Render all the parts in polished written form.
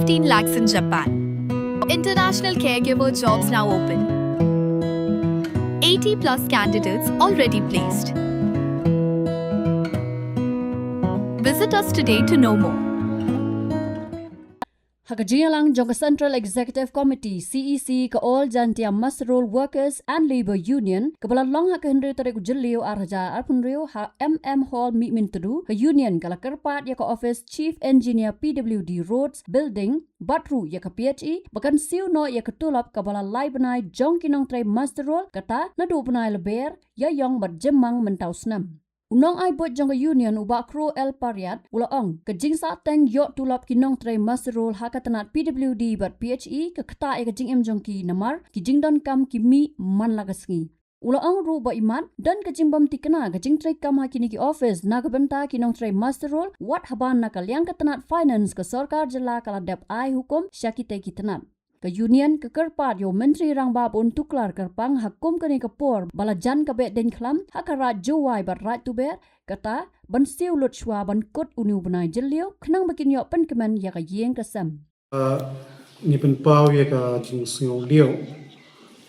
15 lakhs in Japan. International caregiver jobs now open. 80 plus candidates already placed. Visit us today to know more. Hakajialang jong Central Executive Committee CEC ka all jantia Masrol Workers and Labor Union kabalalong hakahenry tarik jelio arja arpunrio ha Hall mi mintudu ka union kala kerpat ya ka office Chief Engineer PWD Roads Building Batru ya ka PHE bakan siu no ya ketulap kabalalai benai jong kinong tray Masrol kata nadu benai leber ya yong berjemang mentau senam. Unang ay bot jang union ubak kru El Pariat ulaong kejing sa teng yok tulap kinong tray Masrol hakatanat PWD bat PHE ke keta e kejing em jong ki namar kijing don kam kimi man lagasngi. Ulaong ru ba imat dan kejing bam tikena kejing tray kam hakini ki office nagabenta kinong tray Masrol wat haban nakal yang katanat finance ke sarkar jela kala dep ay hukum syakite kitanat. Ke union ke kerpat yo menteri rang babun tuklar kerpang hakum kini kepor balajan kabet den klam hakarat jowai bat rat tuber kata ban siu lut shwa ban kut unu benai jelio kenang bakin yo pen kemen ya ka yeng kesam ni pen pau ya ka jing singo liu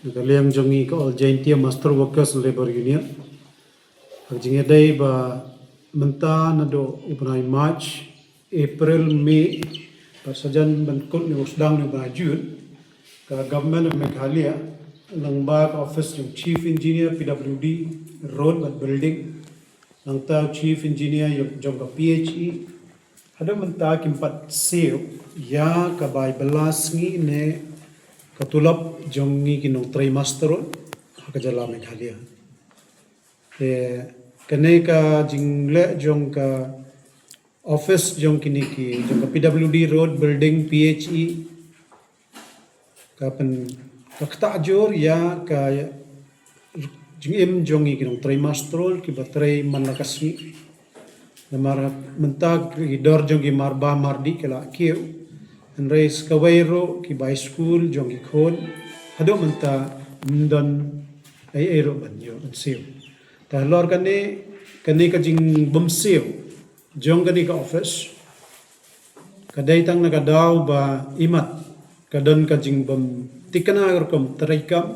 ka liang jongi ka all jaintia master workers labor union jing dai ba menta nado ubnai march april may sajan ban kut ni usdang ni ba june ka government of Meghalaya langbak office yung chief engineer PWD road and building lang ta chief engineer yung jong ka PHE hada menta kimpat seo ya ka bay balas ngi ne katulap jong ngi kinong trimester ka jala Meghalaya kane ka jingle jong ka office jong kini ki jong ka PWD road building PHE kapan kakta jor ya ka jingim jongi kinong trimestrol ki batray manakasmi namar mentag idor jongi marba mardi kala kieu and race kawairo ki by school jongi khon hado menta mdon ay ero banyo ansiu ta lor kane ka jing bumsiu jong kani ka office kadai tang nakadaw ba imat kadon ka jing bam tikana kom traikam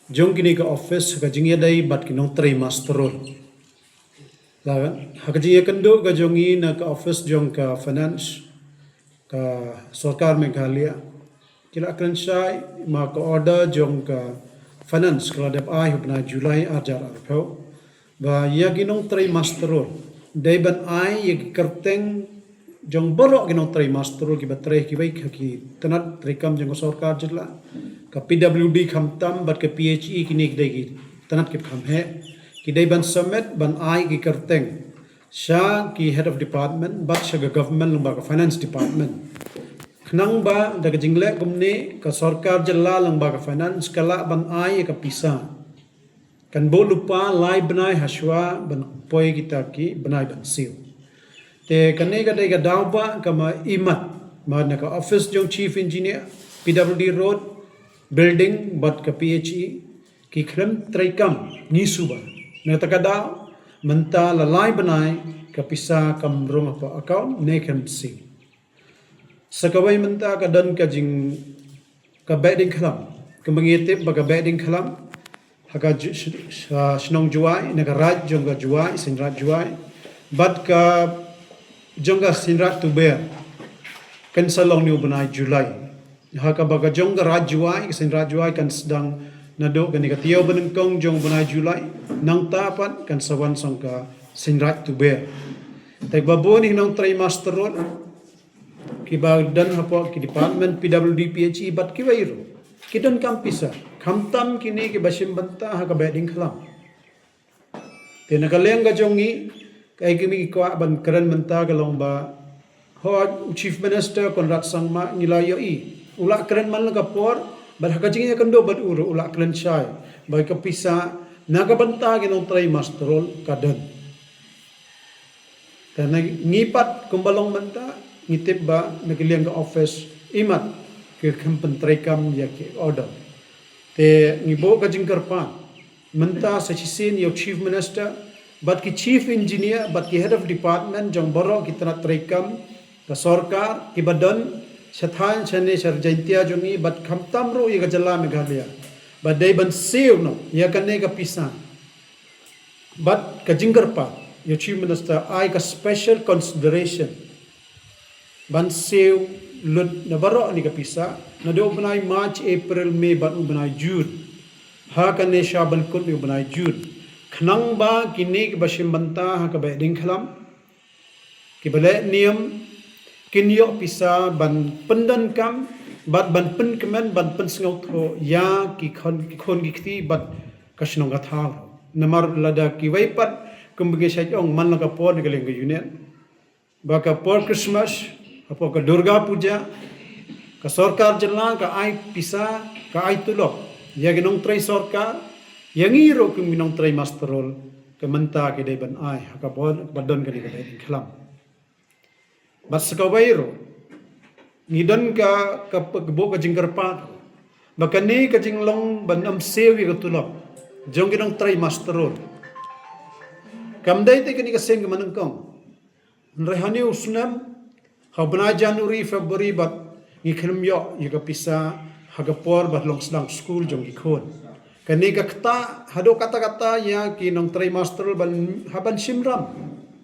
jong kini ka office ka jing yadai bat kinong tray masterol la ha ka jing kendo ka jongi na ka office jong ka finance ka sarkar Meghalaya kila kan sai ma ka order jong ka finance kala dep ai hubna July ajar arpho ba ya kinong tray masterol dai ban ai ya kerteng jong borok kinong tray masterol ki batray ki baik ki tanat trikam jong sarkar jela ka PWD khamtam bat ka PHE kini dai ki tanat ki kham he ki dai ban summit ban ai ki kerteng sha ki head of department bat sha government lomba ka finance department khnang ba daga jingle gumne ka sarkar jela lomba ka finance kala ban ai ka pisa kan bo lupa lai banai haswa ban poi kita ki banai ban siu te kane ka dai ka dawba kama imat ma na ka office jong chief engineer PWD road building bat ka PHE ki khrem traikam ni suba na ta ka daw menta lalai banai ka pisa kam roma pa account ne kan si sakawai menta ka dan ka jing ka bedding khalam ka mangitip ba ka bedding khalam haka shnong juai na ka raj jong ka juai sin raj juai bat ka jongga sinrat tu ber kan salong ni ubnai Julai haka baga jongga rajwai sin rajwai kan sedang nado kan ikatio benengkong jong ubnai Julai nang tapat kan sawan sangka sinrat tu ber tek babon ni nang trimester rod ki dan hapo ki department PWD PHE bat ki wairo ki don kampisa khamtam kini ki basim banta haka beding khalam tenakaleng ga jongi kay kimi kwa ban keren menta galong ba ho chief minister Conrad Sangma nilayo ula keren man laga por bar hakajing kando bat uro ula keren sai bai kapisa nagabanta ginong tray masterol kadan tan ngipat kumbalong menta ngitip ba nagiliang ka office imat ke kampen tray kam ya ki order te ngibo kajing karpan menta sa chisin yo chief minister bat ki chief engineer bat ki head of department jong boro ki tanat trekam ka sarkar ki badan Shathan chane shar jaintia jongi but khamtam ro ye gajala Meghalaya. But they ban save no ya kane ka pisa. But ka jingarpa your chief minister I ka special consideration. Ban save lut na baro ni ka pisa na do banai March April May ban banai June. Ha kane sha ban kut ni banai June. Khnang ba kini ka basim banta ha ka ba ding khalam. Ki bale niam kinyo pisa ban pendan kam bat ban pen kemen ban pen sengau tho ya ki khon ki khti bat kasnong gathal namar lada ki waipat kumbage sajong man laka por ni galeng union ba ka por Christmas apo ka Durga Puja ka sarkar jilla ka ai pisa ka ai tulok ya ginong trai sarkar yang iro kum ginong trai masterol ka manta ke dai ban ai ka por badon ka ni galeng khalam bas ka wairo ngidan ka kebo ka jingkarpat bakani ka jinglong banam sewi ka tulok jong ginong try masterol kamdai te kini ka seng manangkong rehani usnam habna January February bat ngikhlem yo ka pisa hagapor bat long slang school jong gikhon kani ka kata hado kata-kata ya kinong try masterol ban haban simram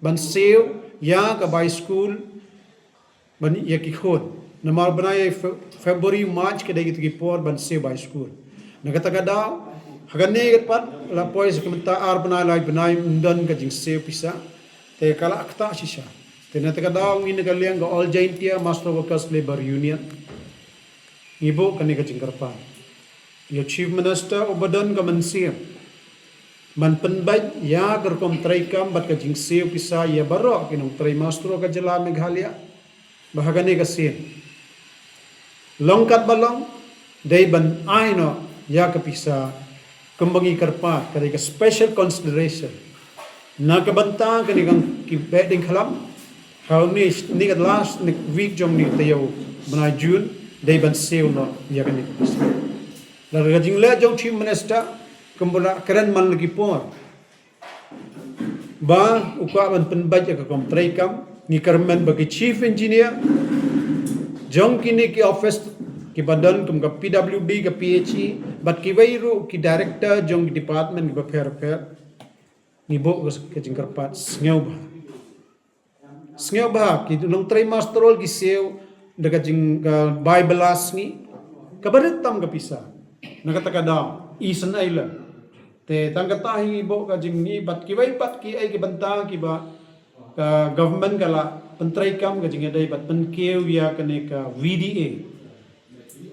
ban sew ya ka by school ban ya gikhon namar banai February March ke dagi tigi por ban se by school nagata daw hagane gatpat la pois kumta ar banai lai banai undan ka jing se pisa te kala akta shisha te nata daw ngin ka liang ga all jaintia master workers labor union ibo kani ka jingkarpa your chief minister obadan ka mansia man penbaj ya gerkom traikam bat ka jing se pisa ya baro kinong trai master ka jala Meghalaya bahagane ka sin longkat balong day ban aino ya kapisa kumbangi karpa kari ka special consideration na kabanta kani kang kibeding khalam how ni kat last week jong ni tayo banai June day ban sale no ya kani kapisa la rajing le jong chief minister kumbula karen man lagi por ba ukwa ban penbaj ka kom traikam ni karman bagi chief engineer jong kini ki office ki badan kum ka PWD ka PHE bat ki wairu ki director jong department ki fair ni bo ka jingkarpat sngew ba ki nong try masterol ki sew daga jing ka bible asni kabarit tam ka pisa nakataka daw Eastern Island te tangkatahi bo ka jing ni bat ki waipat ki ay ki banta ki ba ka government kala pentrai kam ka jing dai bat penkew ya kane ka VDA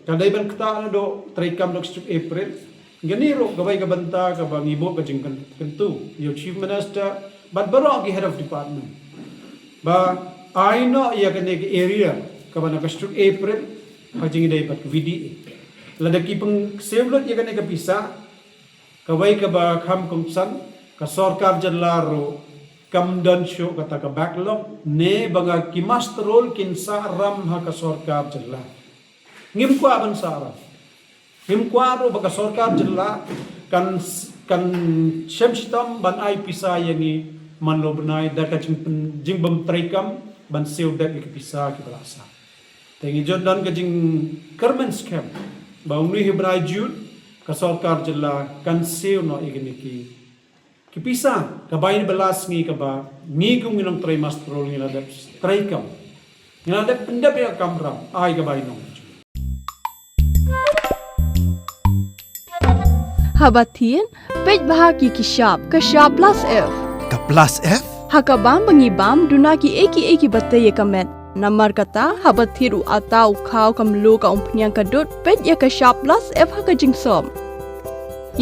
kadai ban kata do trai kam dok April ganiro gabay ka banta ka bang ibo ka jing kentu your chief minister bat baro ki head of department ba aino ya kane ka area ka ban ka April ka jing dai bat VDA ladaki peng sevlot ya kane ka pisa kawai ka ba kham kumsan ka sarkar jalaro kamdan show kata ka backlog ne baga kimasterol kinsa ram ha ka sarkar jalla ngimkwa ban sara ngimkwa ro baga sarkar jalla kan shemstam ban ai pisa yangi manlo banai da ka jingbam traikam ban sew da ki pisa ki balasa tengi jordan ka jing kermen scam ba uni hibrai jud ka sarkar jalla kan sew no igni ki kipisa kabayin balas ngi kaba ngi kung nginong try masterol ngi ladap try kam ngi ladap pendap ya kamram ay kabayin nong Habatin pej bahaki kishap kashap plus F Ka plus F? hakabam bangibam dunaki eki bataye kamet namar kata habathiru atau khaw kamlu ka umpnyang kadut pej ya kashap plus F haka jingsom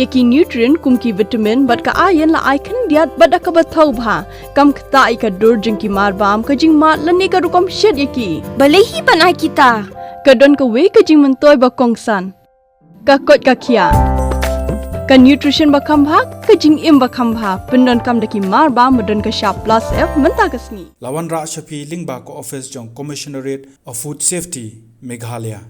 Yaki nutrient kumki vitamin bat ka ayan la icon diat bat ka bathau bha kam khta ka dur jingki mar bam ka jing mat lani ka rukom shed yaki Balehi banai kita. ka don ka we ka jing mentoy ba kongsan ka kot ka khia ka nutrition ba kham bha ka jing im ba kham bha pendon kam daki mar bam modon ka sharp plus F menta kasni Lawan Ra Shafi Lingba ko office jong Commissionerate of Food Safety Meghalaya